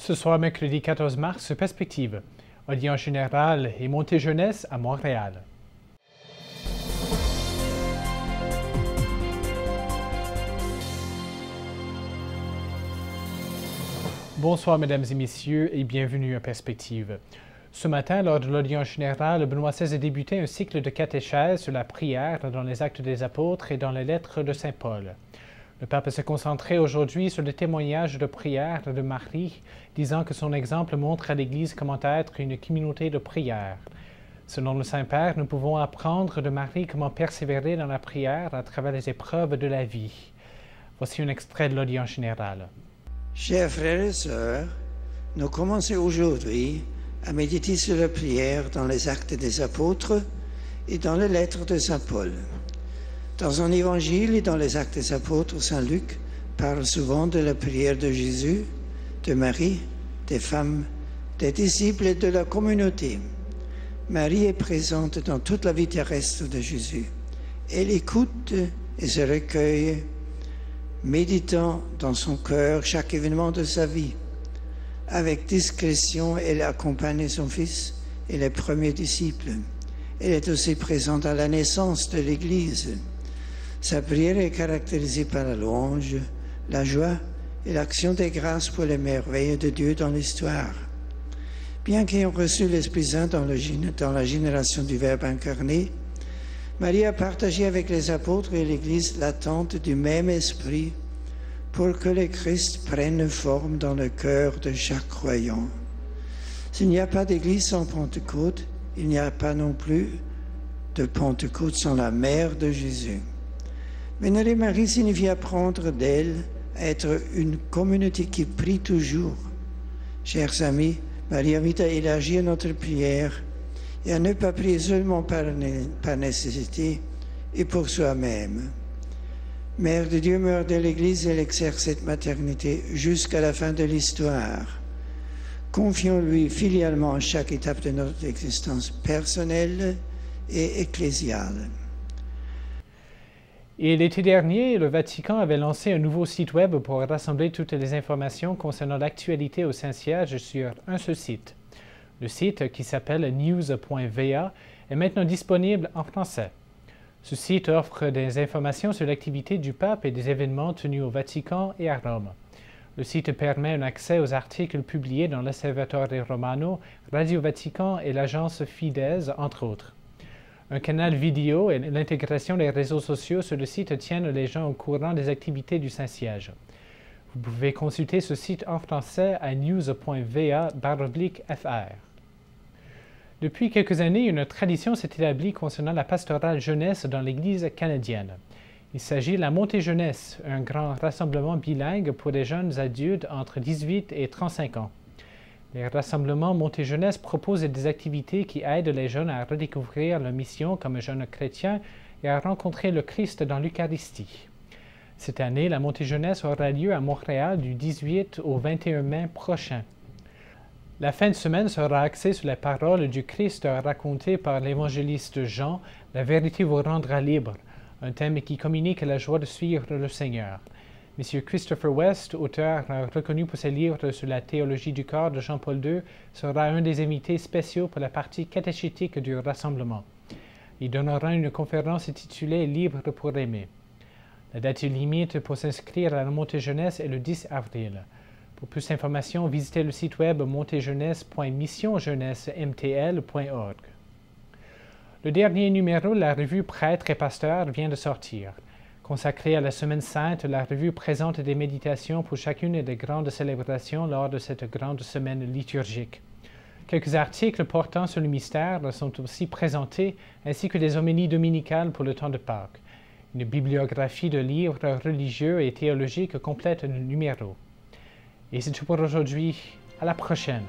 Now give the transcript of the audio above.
Ce soir, mercredi 14 mars, Perspective, audience générale et montée jeunesse à Montréal. Bonsoir, mesdames et messieurs, et bienvenue à Perspective. Ce matin, lors de l'audience générale, Benoît XVI a débuté un cycle de catéchèse sur la prière dans les Actes des Apôtres et dans les Lettres de Saint Paul. Le pape s'est concentré aujourd'hui sur le témoignage de prière de Marie, disant que son exemple montre à l'Église comment être une communauté de prière. Selon le Saint-Père, nous pouvons apprendre de Marie comment persévérer dans la prière à travers les épreuves de la vie. Voici un extrait de l'audience générale. Chers frères et sœurs, nous commençons aujourd'hui à méditer sur la prière dans les Actes des Apôtres et dans les Lettres de Saint Paul. Dans son évangile et dans les Actes des Apôtres, Saint Luc parle souvent de la prière de Jésus, de Marie, des femmes, des disciples et de la communauté. Marie est présente dans toute la vie terrestre de Jésus. Elle écoute et se recueille, méditant dans son cœur chaque événement de sa vie. Avec discrétion, elle accompagne son fils et les premiers disciples. Elle est aussi présente à la naissance de l'Église. Sa prière est caractérisée par la louange, la joie et l'action des grâces pour les merveilles de Dieu dans l'histoire. Bien qu'ayant reçu l'Esprit Saint dans la génération du Verbe incarné, Marie a partagé avec les apôtres et l'Église l'attente du même Esprit pour que le Christ prenne forme dans le cœur de chaque croyant. S'il n'y a pas d'Église sans Pentecôte, il n'y a pas non plus de Pentecôte sans la mère de Jésus. Vénérer Marie signifie apprendre d'elle à être une communauté qui prie toujours. Chers amis, Marie invite à élargir notre prière et à ne pas prier seulement par nécessité et pour soi-même. Mère de Dieu, Mère de l'Église, elle exerce cette maternité jusqu'à la fin de l'histoire. Confions-lui filialement à chaque étape de notre existence personnelle et ecclésiale. Et l'été dernier, le Vatican avait lancé un nouveau site web pour rassembler toutes les informations concernant l'actualité au Saint-Siège sur un seul site. Le site, qui s'appelle news.va, est maintenant disponible en français. Ce site offre des informations sur l'activité du pape et des événements tenus au Vatican et à Rome. Le site permet un accès aux articles publiés dans l'Osservatore Romano, Radio Vatican et l'agence Fides, entre autres. Un canal vidéo et l'intégration des réseaux sociaux sur le site tiennent les gens au courant des activités du Saint-Siège. Vous pouvez consulter ce site en français à news.va/fr. Depuis quelques années, une tradition s'est établie concernant la pastorale jeunesse dans l'Église canadienne. Il s'agit de la Montée jeunesse, un grand rassemblement bilingue pour les jeunes adultes entre 18 et 35 ans. Les rassemblements Montée jeunesse proposent des activités qui aident les jeunes à redécouvrir leur mission comme jeunes chrétiens et à rencontrer le Christ dans l'Eucharistie. Cette année, la Montée jeunesse aura lieu à Montréal du 18 au 21 mai prochain. La fin de semaine sera axée sur les paroles du Christ racontées par l'évangéliste Jean, « La vérité vous rendra libre », un thème qui communique la joie de suivre le Seigneur. M. Christopher West, auteur reconnu pour ses livres sur la théologie du corps de Jean-Paul II, sera un des invités spéciaux pour la partie catéchétique du rassemblement. Il donnera une conférence intitulée « Libre pour aimer ». La date limite pour s'inscrire à la Montée jeunesse est le 10 avril. Pour plus d'informations, visitez le site web montejeunesses.missionjeunessemtl.org. Le dernier numéro de la revue Prêtres et Pasteurs vient de sortir. Consacrée à la Semaine Sainte, la revue présente des méditations pour chacune des grandes célébrations lors de cette grande semaine liturgique. Quelques articles portant sur le mystère sont aussi présentés, ainsi que des homélies dominicales pour le temps de Pâques. Une bibliographie de livres religieux et théologiques complète le numéro. Et c'est tout pour aujourd'hui. À la prochaine.